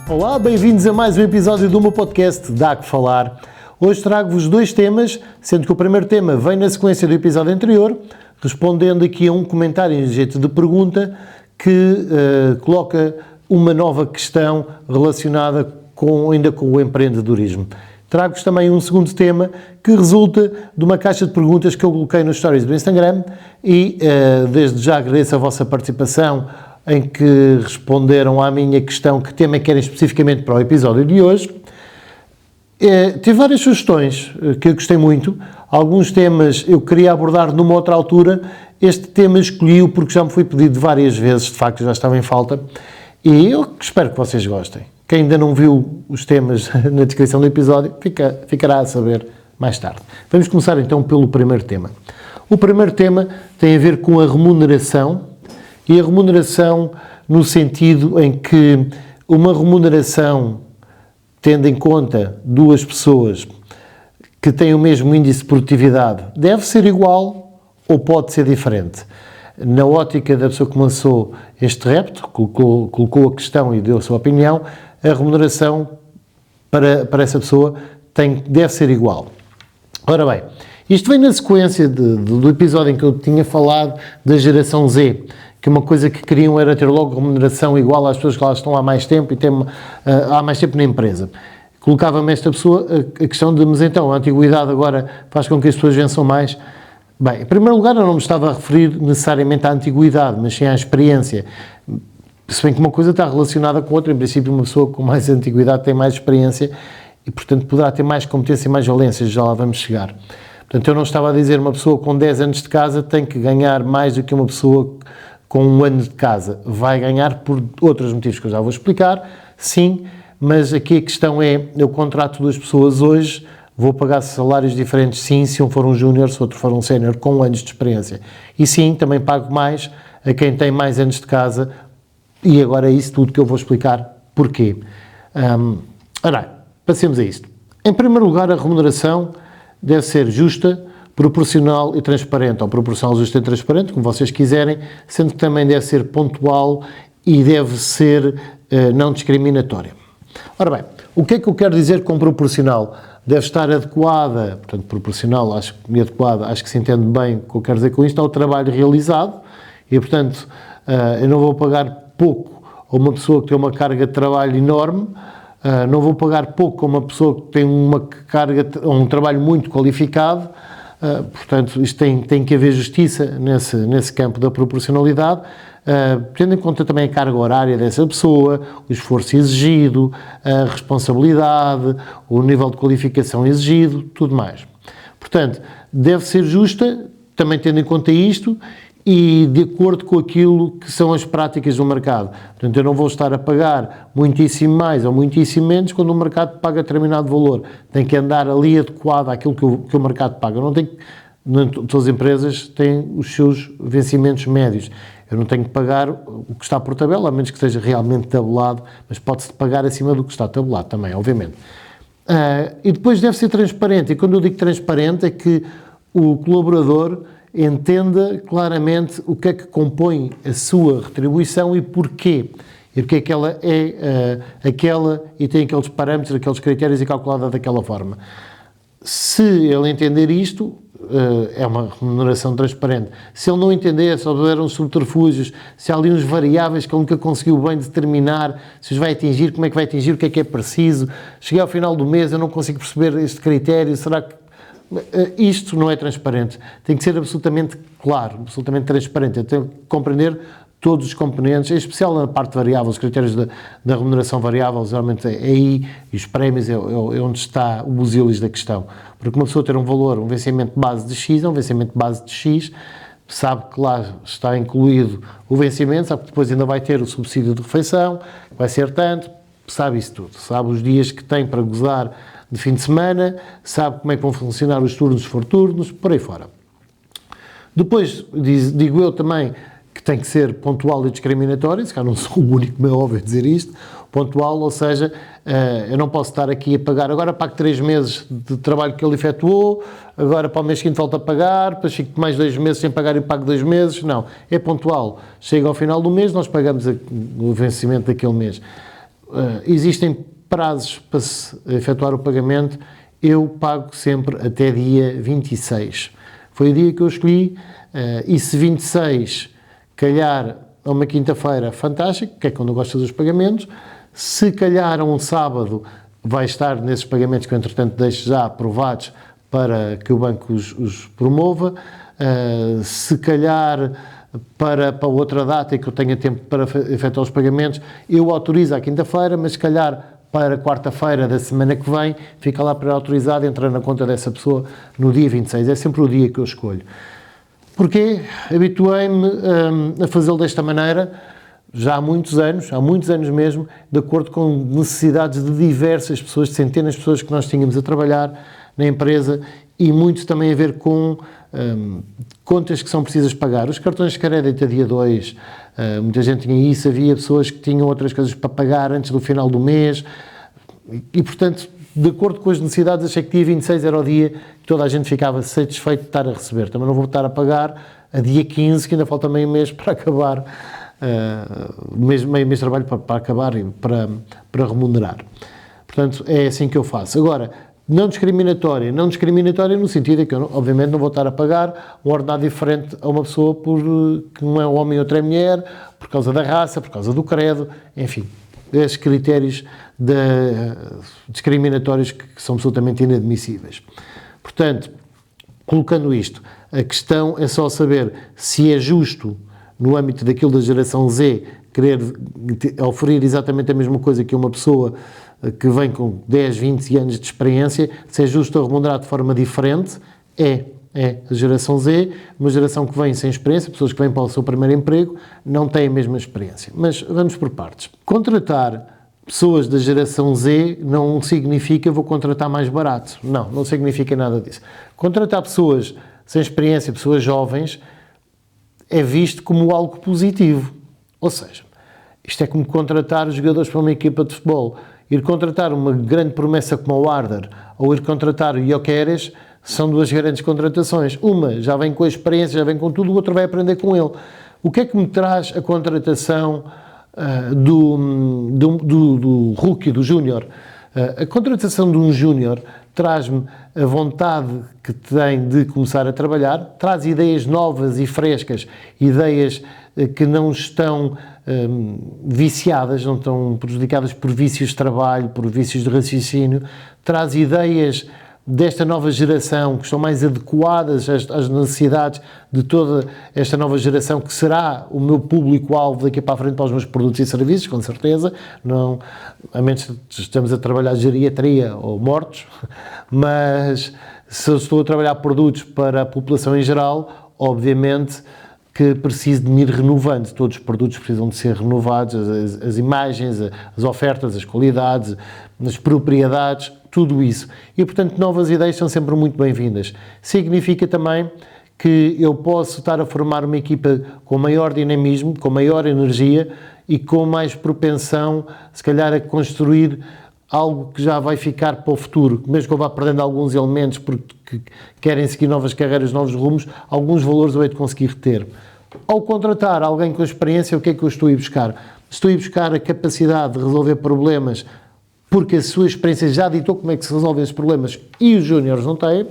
Olá, bem-vindos a mais um episódio do meu podcast Dá que Falar. Hoje trago-vos dois temas, sendo que o primeiro tema vem na sequência do episódio anterior, respondendo aqui a um comentário em jeito de pergunta que coloca uma nova questão relacionada ainda com o empreendedorismo. Trago-vos também um segundo tema que resulta de uma caixa de perguntas que eu coloquei nos stories do Instagram e desde já agradeço a vossa participação em que responderam à minha questão que tema querem especificamente para o episódio de hoje. Tive várias sugestões que eu gostei muito. Alguns temas eu queria abordar numa outra altura. Este tema escolhi-o porque já me foi pedido várias vezes, de facto já estava em falta, e eu espero que vocês gostem. Quem ainda não viu os temas na descrição do episódio, ficará a saber mais tarde. Vamos começar então pelo primeiro tema. O primeiro tema tem a ver com a remuneração, e a remuneração no sentido em que uma remuneração, tendo em conta duas pessoas que têm o mesmo índice de produtividade, deve ser igual ou pode ser diferente. Na ótica da pessoa que lançou este repto, colocou a questão e deu a sua opinião, a remuneração para essa pessoa deve ser igual. Ora bem, isto vem na sequência do episódio em que eu tinha falado da geração Z, que uma coisa que queriam era ter logo remuneração igual às pessoas que lá estão há mais tempo e têm há mais tempo na empresa. Colocava-me esta pessoa a questão de, mas então, a antiguidade agora faz com que as pessoas vençam mais. Bem, em primeiro lugar, eu não me estava a referir necessariamente à antiguidade, mas sim à experiência. Se bem que uma coisa está relacionada com outra, em princípio uma pessoa com mais antiguidade tem mais experiência e, portanto, poderá ter mais competência e mais valência, já lá vamos chegar. Portanto, eu não estava a dizer uma pessoa com 10 anos de casa tem que ganhar mais do que uma pessoa com 1 ano de casa. Vai ganhar por outros motivos que eu já vou explicar, sim, mas aqui a questão é, eu contrato duas pessoas hoje, vou pagar salários diferentes, sim, se um for um júnior, se outro for um sénior com anos de experiência. E sim, também pago mais a quem tem mais anos de casa, e agora é isso tudo que eu vou explicar porquê. Ora, passemos a isto. Em primeiro lugar, a remuneração deve ser justa, proporcional e transparente, ou proporcional, justa e transparente, como vocês quiserem, sendo que também deve ser pontual e deve ser não discriminatória. Ora bem, o que é que eu quero dizer com proporcional? Deve estar adequada, portanto, proporcional, acho que adequada, acho que se entende bem o que eu quero dizer com isto, ao trabalho realizado, e portanto, eu não vou pagar pouco a uma pessoa que tem uma carga de trabalho enorme, não vou pagar pouco a uma pessoa que tem uma carga, um trabalho muito qualificado. Portanto, isto tem que haver justiça nesse campo da proporcionalidade, tendo em conta também a carga horária dessa pessoa, o esforço exigido, a responsabilidade, o nível de qualificação exigido, tudo mais. Portanto, deve ser justa, também tendo em conta isto, e de acordo com aquilo que são as práticas do mercado. Portanto, eu não vou estar a pagar muitíssimo mais ou muitíssimo menos quando o mercado paga determinado valor. Tem que andar ali adequado àquilo que o mercado paga. Todas as empresas têm os seus vencimentos médios. Eu não tenho que pagar o que está por tabela, a menos que esteja realmente tabelado, mas pode-se pagar acima do que está tabelado também, obviamente. E depois deve ser transparente. E quando eu digo transparente é que o colaborador entenda claramente o que é que compõe a sua retribuição e porquê. E porque é que ela é aquela e tem aqueles parâmetros, aqueles critérios e calculada daquela forma. Se ele entender isto, é uma remuneração transparente. Se ele não entender, se houver uns subterfúgios, se há ali uns variáveis que ele nunca conseguiu bem determinar, se os vai atingir, como é que vai atingir, o que é preciso, cheguei ao final do mês, eu não consigo perceber este critério, será que isto não é transparente? Tem que ser absolutamente claro, absolutamente transparente. Eu tenho que compreender todos os componentes, em especial na parte variável, os critérios da remuneração variável, geralmente é aí, e os prémios é onde está o busilis da questão. Porque uma pessoa ter um valor, um vencimento de base de X, é um vencimento de base de X, sabe que lá está incluído o vencimento, sabe que depois ainda vai ter o subsídio de refeição, vai ser tanto, sabe isso tudo, sabe os dias que tem para gozar de fim de semana, sabe como é que vão funcionar os turnos, se for turnos, por aí fora. Depois, digo eu também, que tem que ser pontual e discriminatório, se calhar não sou o único, como é óbvio dizer isto, pontual, ou seja, eu não posso estar aqui a pagar, agora pago 3 meses de trabalho que ele efetuou, agora para o mês seguinte volto a pagar, depois fico mais 2 meses sem pagar e pago 2 meses, não, é pontual, chega ao final do mês, nós pagamos o vencimento daquele mês. existem prazos para se efetuar o pagamento, eu pago sempre até dia 26. Foi o dia que eu escolhi, e se 26 calhar a uma quinta-feira, fantástico, que é quando eu gosto de fazer os pagamentos. Se calhar a um sábado, vai estar nesses pagamentos que eu, entretanto, deixo já aprovados para que o banco os promova. Se calhar para outra data e que eu tenha tempo para efetuar os pagamentos, eu autorizo à quinta-feira, mas se calhar para quarta-feira da semana que vem, fica lá pré-autorizado e entra na conta dessa pessoa no dia 26. É sempre o dia que eu escolho. Porquê? Habituei-me a fazê-lo desta maneira já há muitos anos mesmo, de acordo com necessidades de diversas pessoas, de centenas de pessoas que nós tínhamos a trabalhar na empresa, e muito também a ver com contas que são precisas pagar. Os cartões de crédito a dia 2, muita gente tinha isso, havia pessoas que tinham outras coisas para pagar antes do final do mês, e portanto, de acordo com as necessidades, achei que dia 26 era o dia que toda a gente ficava satisfeito de estar a receber. Também não vou estar a pagar a dia 15, que ainda falta meio mês para acabar, meio mês de trabalho para acabar e para remunerar. Portanto, é assim que eu faço. Agora, não discriminatória no sentido de que eu, obviamente, não vou estar a pagar um ordenado diferente a uma pessoa que não é um homem e outra é mulher, por causa da raça, por causa do credo, enfim, esses critérios discriminatórios que são absolutamente inadmissíveis. Portanto, colocando isto, a questão é só saber se é justo, no âmbito daquilo da geração Z, querer oferecer exatamente a mesma coisa que uma pessoa que vem com 10, 20 anos de experiência, se é justo remunerar de forma diferente. É a geração Z, uma geração que vem sem experiência, pessoas que vêm para o seu primeiro emprego, não têm a mesma experiência. Mas vamos por partes. Contratar pessoas da geração Z não significa vou contratar mais barato. Não significa nada disso. Contratar pessoas sem experiência, pessoas jovens, é visto como algo positivo. Ou seja, isto é como contratar os jogadores para uma equipa de futebol. Ir contratar uma grande promessa como o Arder ou ir contratar o Gyökeres são duas grandes contratações. Uma já vem com a experiência, já vem com tudo, o outro vai aprender com ele. O que é que me traz a contratação do rookie, do júnior? A contratação de um júnior traz-me a vontade que tem de começar a trabalhar, traz ideias novas e frescas, ideias que não estão viciadas, não estão prejudicadas por vícios de trabalho, por vícios de raciocínio, traz ideias desta nova geração que estão mais adequadas às necessidades de toda esta nova geração, que será o meu público-alvo daqui para a frente para os meus produtos e serviços, com certeza, não, a menos que estamos a trabalhar geriatria ou mortos, mas se eu estou a trabalhar produtos para a população em geral, obviamente que preciso de me ir renovando. Todos os produtos precisam de ser renovados, as imagens, as ofertas, as qualidades, as propriedades, tudo isso. E, portanto, novas ideias são sempre muito bem-vindas. Significa também que eu posso estar a formar uma equipa com maior dinamismo, com maior energia e com mais propensão, se calhar, a construir algo que já vai ficar para o futuro, mesmo que eu vá perdendo alguns elementos porque querem seguir novas carreiras, novos rumos, alguns valores eu hei de conseguir reter. Ao contratar alguém com experiência, o que é que eu estou a ir buscar? Estou a ir buscar a capacidade de resolver problemas porque a sua experiência já ditou como é que se resolvem esses problemas e os júniores não têm,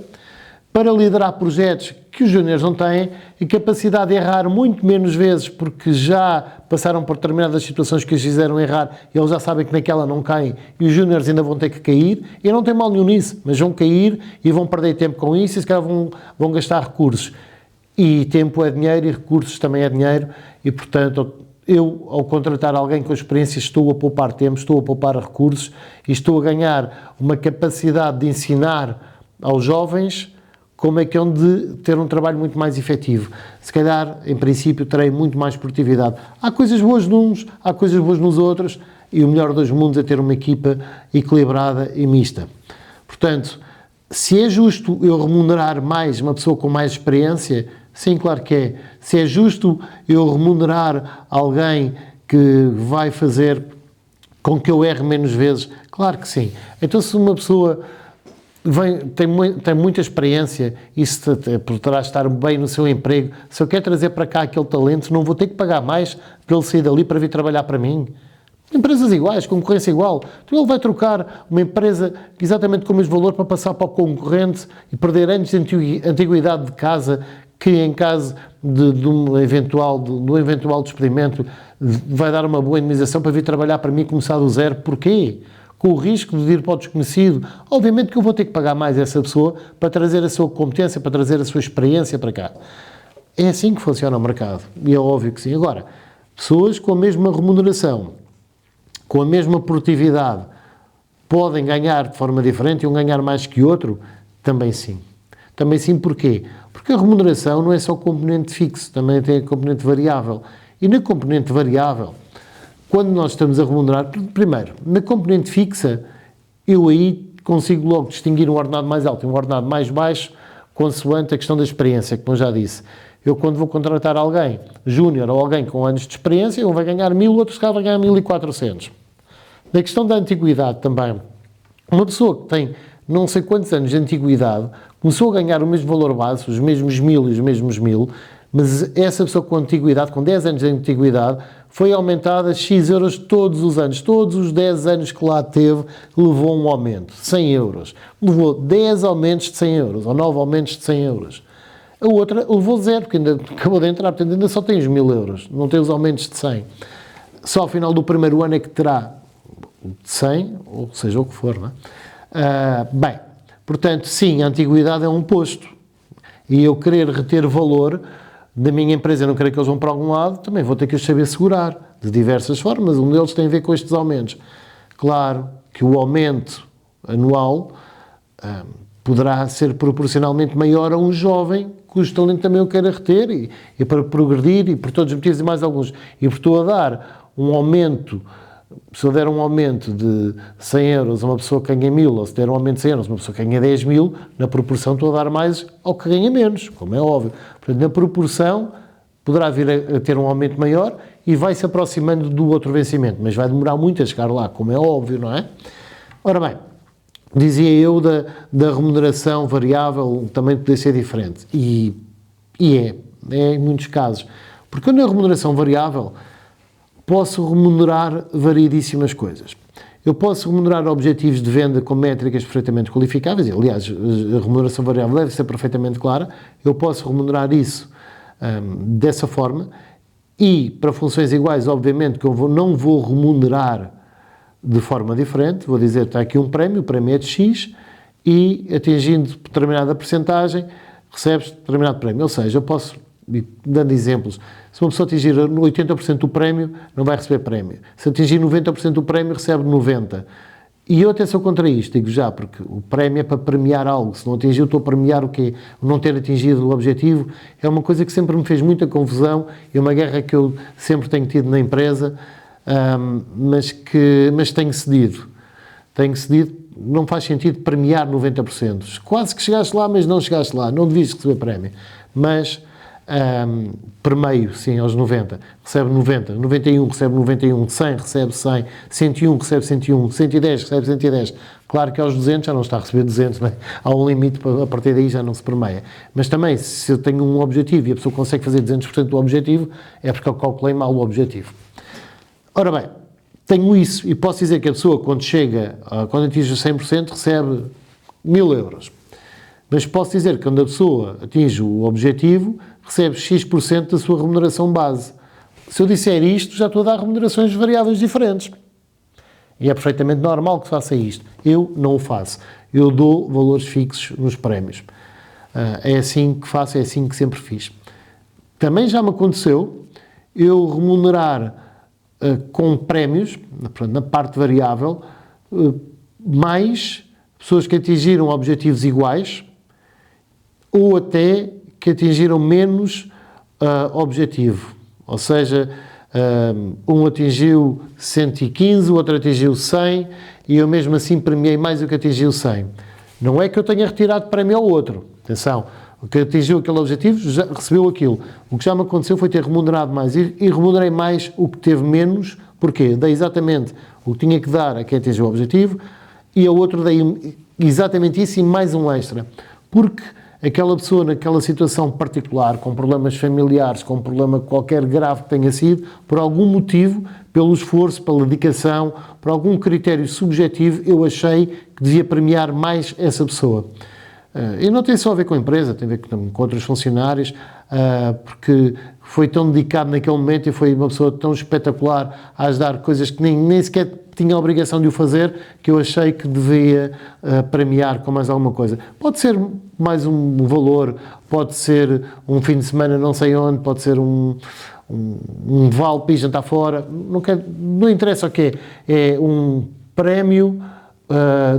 para liderar projetos que os júniores não têm, e capacidade de errar muito menos vezes porque já passaram por determinadas situações que os fizeram errar e eles já sabem que naquela não caem e os júniores ainda vão ter que cair, e não tem mal nenhum nisso, mas vão cair e vão perder tempo com isso e se calhar vão gastar recursos. E tempo é dinheiro e recursos também é dinheiro e, portanto, eu, ao contratar alguém com experiência, estou a poupar tempo, estou a poupar recursos e estou a ganhar uma capacidade de ensinar aos jovens como é que hão de ter um trabalho muito mais efetivo. Se calhar, em princípio, terei muito mais produtividade. Há coisas boas nos, há coisas boas nos outros, e o melhor dos mundos é ter uma equipa equilibrada e mista. Portanto, se é justo eu remunerar mais uma pessoa com mais experiência, sim, claro que é. Se é justo eu remunerar alguém que vai fazer com que eu erre menos vezes, claro que sim. Então, se uma pessoa tem muita experiência e se poderá estar bem no seu emprego, se eu quero trazer para cá aquele talento, não vou ter que pagar mais para ele sair dali para vir trabalhar para mim. Empresas iguais, concorrência igual. Então ele vai trocar uma empresa exatamente com o mesmo valor para passar para o concorrente e perder anos de antiguidade de casa, que em caso de um eventual despedimento vai dar uma boa indemnização para vir trabalhar para mim e começar do zero. Porquê? Com o risco de ir para o desconhecido. Obviamente que eu vou ter que pagar mais essa pessoa para trazer a sua competência, para trazer a sua experiência para cá. É assim que funciona o mercado. E é óbvio que sim. Agora, pessoas com a mesma remuneração, com a mesma produtividade, podem ganhar de forma diferente e um ganhar mais que outro? Também sim. Também sim, porquê? Porque a remuneração não é só componente fixo, também tem a componente variável. E na componente variável, quando nós estamos a remunerar, primeiro, na componente fixa, eu aí consigo logo distinguir um ordenado mais alto e um ordenado mais baixo, consoante a questão da experiência, como eu já disse. Eu, quando vou contratar alguém júnior ou alguém com anos de experiência, um vai ganhar 1.000, outro se calhar vai ganhar 1.400. Na questão da antiguidade também, uma pessoa que tem não sei quantos anos de antiguidade começou a ganhar o mesmo valor base, os mesmos 1.000 e os mesmos 1.000, mas essa pessoa com antiguidade, com 10 anos de antiguidade, foi aumentada X euros todos os anos. Todos os 10 anos que lá teve, levou um aumento, 100 euros. Levou 10 aumentos de 100 euros, ou 9 aumentos de 100 euros. A outra levou zero, porque ainda acabou de entrar, portanto ainda só tem os 1.000 euros, não tem os aumentos de 100. Só ao final do primeiro ano é que terá de 100, ou seja o que for, não é? Bem, portanto, sim, a antiguidade é um posto. E eu querer reter valor da minha empresa, eu não querer que eles vão para algum lado, também vou ter que os saber segurar, de diversas formas. Um deles tem a ver com estes aumentos. Claro que o aumento anual poderá ser proporcionalmente maior a um jovem cujo talento também eu queira reter e para progredir e por todos os motivos e mais alguns. E por estou a dar um aumento, se eu der um aumento de 100 euros a uma pessoa que ganha 1.000, ou se der um aumento de 100 euros a uma pessoa que ganha 10.000, na proporção estou a dar mais ao que ganha menos, como é óbvio. Portanto, na proporção poderá vir a ter um aumento maior e vai se aproximando do outro vencimento, mas vai demorar muito a chegar lá, como é óbvio, não é? Ora bem, dizia eu da remuneração variável também poder ser diferente. E é em muitos casos. Porque eu na remuneração variável posso remunerar variedíssimas coisas. Eu posso remunerar objetivos de venda com métricas perfeitamente qualificáveis, e, aliás, a remuneração variável deve ser perfeitamente clara. Eu posso remunerar isso dessa forma e, para funções iguais, obviamente, que eu não vou remunerar de forma diferente, vou dizer, está aqui um prémio, o prémio é de X, e atingindo determinada percentagem, recebes determinado prémio. Ou seja, eu posso, dando exemplos, se uma pessoa atingir 80% do prémio, não vai receber prémio. Se atingir 90% do prémio, recebe 90%. E eu até sou contra isto, digo já, porque o prémio é para premiar algo. Se não atingir, eu estou a premiar o quê? Não ter atingido o objetivo é uma coisa que sempre me fez muita confusão e uma guerra que eu sempre tenho tido na empresa, mas tenho cedido. Tenho cedido, não faz sentido premiar 90%. Quase que chegaste lá, mas não chegaste lá. Não devias receber prémio. Mas permeio, sim, aos 90. Recebe 90. 91 recebe 91. 100 recebe 100. 101 recebe 101. 110 recebe 110. Claro que aos 200 já não está a receber 200, não é? Há um limite, a partir daí já não se permeia. Mas também, se eu tenho um objetivo e a pessoa consegue fazer 200% do objetivo, é porque eu calculei mal o objetivo. Ora bem, tenho isso e posso dizer que a pessoa, quando atinge 100%, recebe 1.000 euros. Mas posso dizer que quando a pessoa atinge o objetivo, recebe X% da sua remuneração base. Se eu disser isto, já estou a dar remunerações variáveis diferentes. E é perfeitamente normal que faça isto. Eu não o faço. Eu dou valores fixos nos prémios. É assim que faço, é assim que sempre fiz. Também já me aconteceu eu remunerar com prémios, na parte variável, mais pessoas que atingiram objetivos iguais ou até que atingiram menos objetivo. Ou seja, um atingiu 115, o outro atingiu 100 e eu mesmo assim premiei mais o que atingiu 100. Não é que eu tenha retirado prémio ao outro. Atenção, o que atingiu aquele objetivo já recebeu aquilo. O que já me aconteceu foi ter remunerado mais e remunerei mais o que teve menos. Porquê? Dei exatamente o que tinha que dar a quem atingiu o objetivo e ao outro dei exatamente isso e mais um extra. Porque aquela pessoa naquela situação particular, com problemas familiares, com um problema qualquer grave que tenha sido, por algum motivo, pelo esforço, pela dedicação, por algum critério subjetivo, eu achei que devia premiar mais essa pessoa. E não tem só a ver com a empresa, tem a ver com outros funcionários, porque foi tão dedicado naquele momento e foi uma pessoa tão espetacular a ajudar coisas que nem sequer tinha a obrigação de o fazer, que eu achei que devia premiar com mais alguma coisa. Pode ser mais um valor, pode ser um fim de semana não sei onde, pode ser um vale para ir jantar fora, não interessa o que é um prémio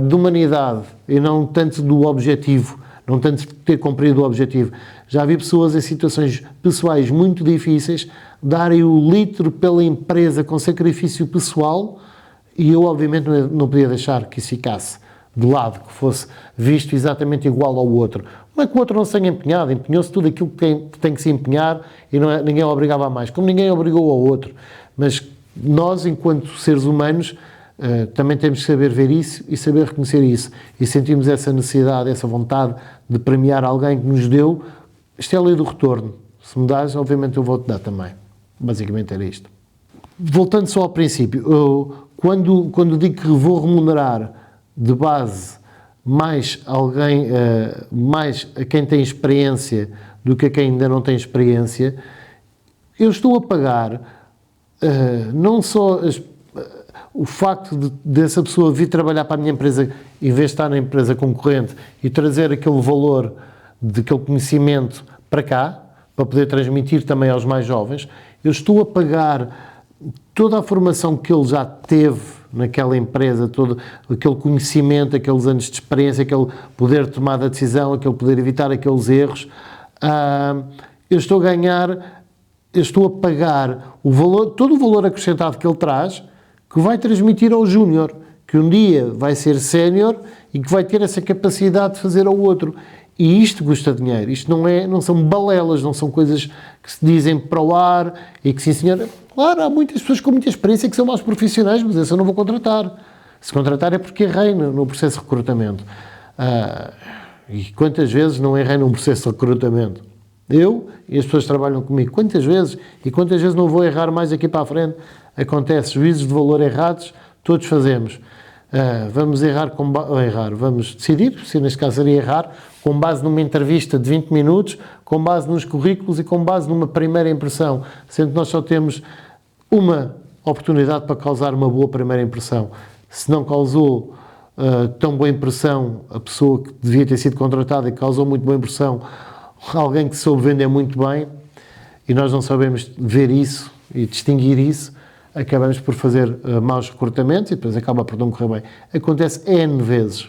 de humanidade e não tanto do objetivo, não tanto de ter cumprido o objetivo. Já vi pessoas em situações pessoais muito difíceis darem o litro pela empresa com sacrifício pessoal e eu obviamente não podia deixar que isso ficasse de lado, que fosse visto exatamente igual ao outro. Não é que o outro não se tenha empenhado, empenhou-se tudo aquilo que tem que se empenhar e ninguém o obrigava a mais, como ninguém obrigou ao outro. Mas nós, enquanto seres humanos, também temos que saber ver isso e saber reconhecer isso. E sentimos essa necessidade, essa vontade de premiar alguém que nos deu. Isto é a lei do retorno. Se me dás, obviamente eu vou-te dar também. Basicamente era isto. Voltando só ao princípio, quando digo que vou remunerar de base mais alguém, mais a quem tem experiência do que a quem ainda não tem experiência, eu estou a pagar não só o facto dessa pessoa vir trabalhar para a minha empresa em vez de estar na empresa concorrente e trazer aquele valor, daquele conhecimento para cá, para poder transmitir também aos mais jovens, eu estou a pagar toda a formação que ele já teve naquela empresa, todo aquele conhecimento, aqueles anos de experiência, aquele poder de tomar a decisão, aquele poder evitar aqueles erros. Eu estou a pagar o valor, todo o valor acrescentado que ele traz, que vai transmitir ao júnior, que um dia vai ser sénior e que vai ter essa capacidade de fazer ao outro. E isto custa dinheiro, isto não são balelas, não são coisas que se dizem para o ar e que sim senhora, claro, há muitas pessoas com muita experiência que são mais profissionais, mas essa eu não vou contratar. Se contratar é porque errei no processo de recrutamento. E quantas vezes não errei num processo de recrutamento? Eu e as pessoas que trabalham comigo, quantas vezes? E quantas vezes não vou errar mais aqui para a frente? Acontece, juízos de valor errados, todos fazemos. Vamos vamos decidir, se neste caso seria errar, com base numa entrevista de 20 minutos, com base nos currículos e com base numa primeira impressão, sendo que nós só temos uma oportunidade para causar uma boa primeira impressão. Se não causou tão boa impressão a pessoa que devia ter sido contratada e causou muito boa impressão, alguém que soube vender muito bem, e nós não sabemos ver isso e distinguir isso, acabamos por fazer maus recrutamentos e depois acaba por não correr bem. Acontece N vezes.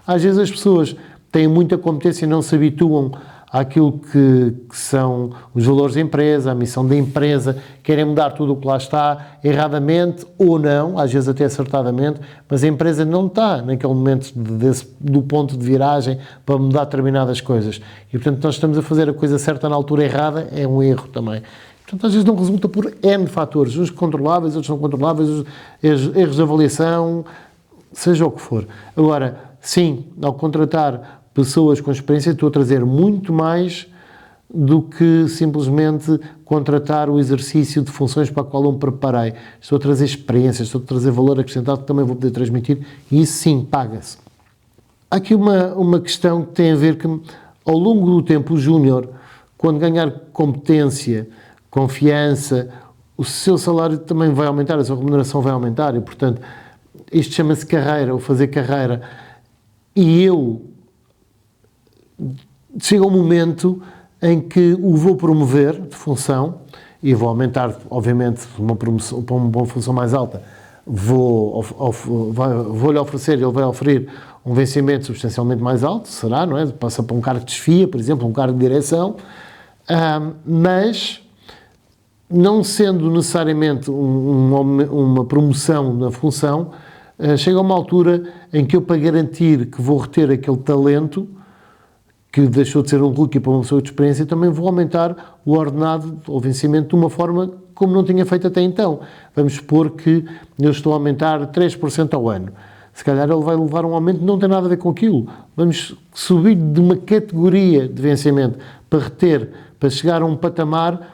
Às vezes as pessoas têm muita competência e não se habituam àquilo que são os valores da empresa, a missão da empresa, querem mudar tudo o que lá está, erradamente ou não, às vezes até acertadamente, mas a empresa não está naquele momento do ponto de viragem para mudar determinadas coisas. E, portanto, nós estamos a fazer a coisa certa na altura errada, é um erro também. Portanto, às vezes não resulta por N fatores, uns controláveis, outros não controláveis, erros de avaliação, seja o que for. Agora, sim, ao contratar pessoas com experiência, estou a trazer muito mais do que simplesmente contratar o exercício de funções para a qual eu me preparei. Estou a trazer experiência, estou a trazer valor acrescentado que também vou poder transmitir e isso sim, paga-se. Há aqui uma questão que tem a ver que, ao longo do tempo, o júnior, quando ganhar competência, confiança, o seu salário também vai aumentar, a sua remuneração vai aumentar e, portanto, isto chama-se carreira, ou fazer carreira. E chega um momento em que o vou promover de função e vou aumentar, obviamente, uma promoção, para uma função mais alta, vou-lhe oferecer, ele vai oferecer um vencimento substancialmente mais alto, será, não é? Passa para um cargo de chefia, por exemplo, um cargo de direção, mas não sendo necessariamente uma promoção na função, chega a uma altura em que eu, para garantir que vou reter aquele talento, que deixou de ser um rookie para uma pessoa de experiência, também vou aumentar o ordenado ou vencimento de uma forma como não tinha feito até então. Vamos supor que eu estou a aumentar 3% ao ano. se calhar ele vai levar um aumento que não tem nada a ver com aquilo. Vamos subir de uma categoria de vencimento para reter, para chegar a um patamar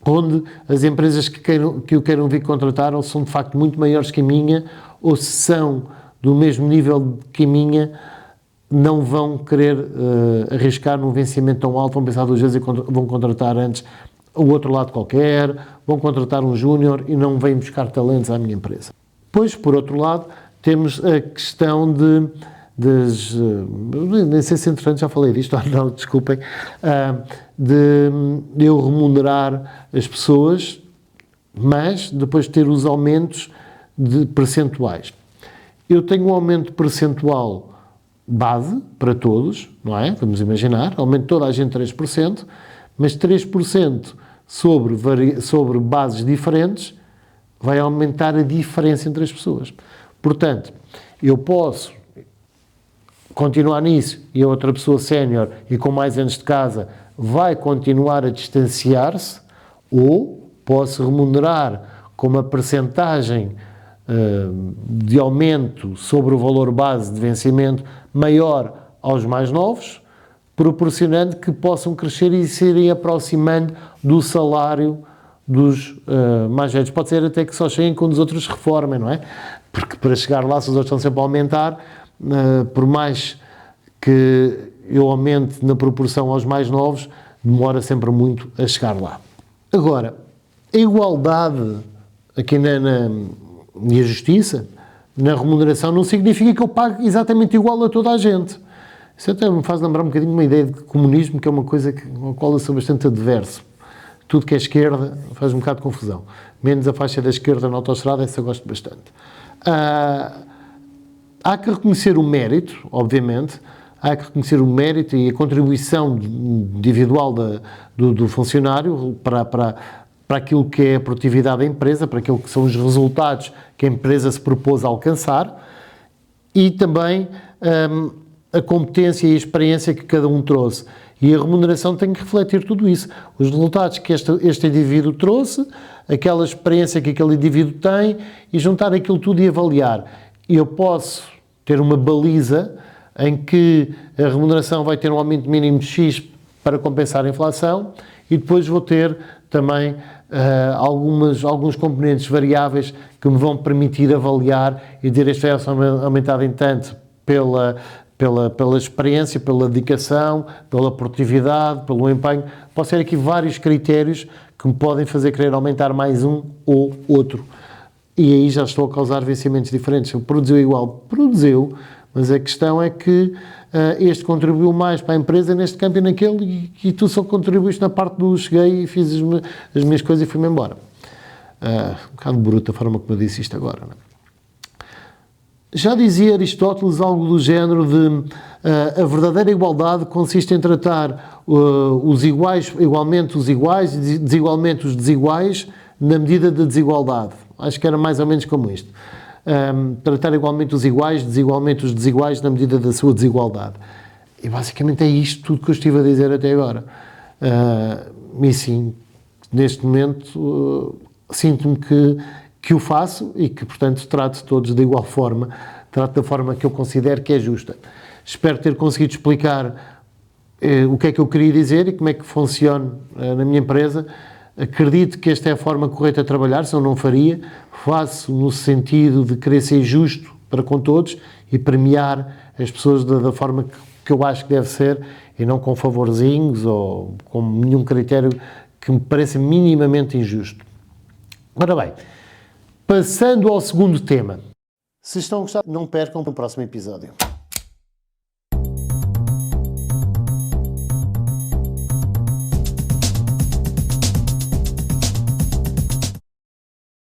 onde as empresas que o queiram vir contratar ou são de facto muito maiores que a minha, ou se são do mesmo nível que a minha, não vão querer arriscar num vencimento tão alto, vão pensar duas vezes e vão contratar antes o outro lado qualquer, vão contratar um júnior e não vêm buscar talentos à minha empresa. Pois, por outro lado, temos a questão nem sei se entretanto já falei disto, não, desculpem, de eu remunerar as pessoas, mas depois ter os aumentos de percentuais. Eu tenho um aumento percentual base para todos, não é? Vamos imaginar, aumento toda a gente 3%, mas 3% sobre bases diferentes vai aumentar a diferença entre as pessoas. Portanto, eu posso continuar nisso e a outra pessoa sénior e com mais anos de casa vai continuar a distanciar-se, ou posso remunerar com uma percentagem de aumento sobre o valor base de vencimento maior aos mais novos, proporcionando que possam crescer e se irem aproximando do salário dos mais velhos. Pode ser até que só cheguem quando os outros reformem, não é? Porque para chegar lá, se os outros estão sempre a aumentar, por mais que eu aumente na proporção aos mais novos, demora sempre muito a chegar lá. Agora, a igualdade aqui e a justiça na remuneração não significa que eu pague exatamente igual a toda a gente. Isso até me faz lembrar um bocadinho uma ideia de comunismo, que é uma coisa com a qual eu sou bastante adverso. Tudo que é esquerda faz um bocado de confusão. Menos a faixa da esquerda na autoestrada, essa eu gosto bastante. Há que reconhecer o mérito, obviamente, há que reconhecer o mérito e a contribuição individual do funcionário para aquilo que é a produtividade da empresa, para aquilo que são os resultados que a empresa se propôs a alcançar, e também a competência e a experiência que cada um trouxe. E a remuneração tem que refletir tudo isso. Os resultados que este indivíduo trouxe, aquela experiência que aquele indivíduo tem, e juntar aquilo tudo e avaliar. E eu posso ter uma baliza em que a remuneração vai ter um aumento mínimo de X para compensar a inflação, e depois vou ter também alguns componentes variáveis que me vão permitir avaliar e dizer este vai aumentado em tanto pela experiência, pela dedicação, pela produtividade, pelo empenho. Posso ter aqui vários critérios que me podem fazer querer aumentar mais um ou outro. E aí já estou a causar vencimentos diferentes. Produziu igual, produziu, mas a questão é que este contribuiu mais para a empresa neste campo e naquele, e tu só contribuíste na parte do cheguei e fiz as minhas coisas e fui-me embora. Um bocado bruta a forma como eu disse isto agora, não é? Já dizia Aristóteles algo do género de a verdadeira igualdade consiste em tratar os iguais igualmente os iguais e desigualmente os desiguais na medida da desigualdade. Acho que era mais ou menos como isto. Tratar igualmente os iguais, desigualmente os desiguais na medida da sua desigualdade. E basicamente é isto tudo que eu estive a dizer até agora. E sim, neste momento sinto-me que o faço e que, portanto, trato todos de igual forma, trato da forma que eu considero que é justa. Espero ter conseguido explicar o que é que eu queria dizer e como é que funciona na minha empresa. Acredito que esta é a forma correta de trabalhar, se eu não faria. Faço no sentido de querer ser justo para com todos e premiar as pessoas da forma que eu acho que deve ser, e não com favorzinhos ou com nenhum critério que me pareça minimamente injusto. Ora bem, passando ao segundo tema. Se estão a gostar, não percam o próximo episódio.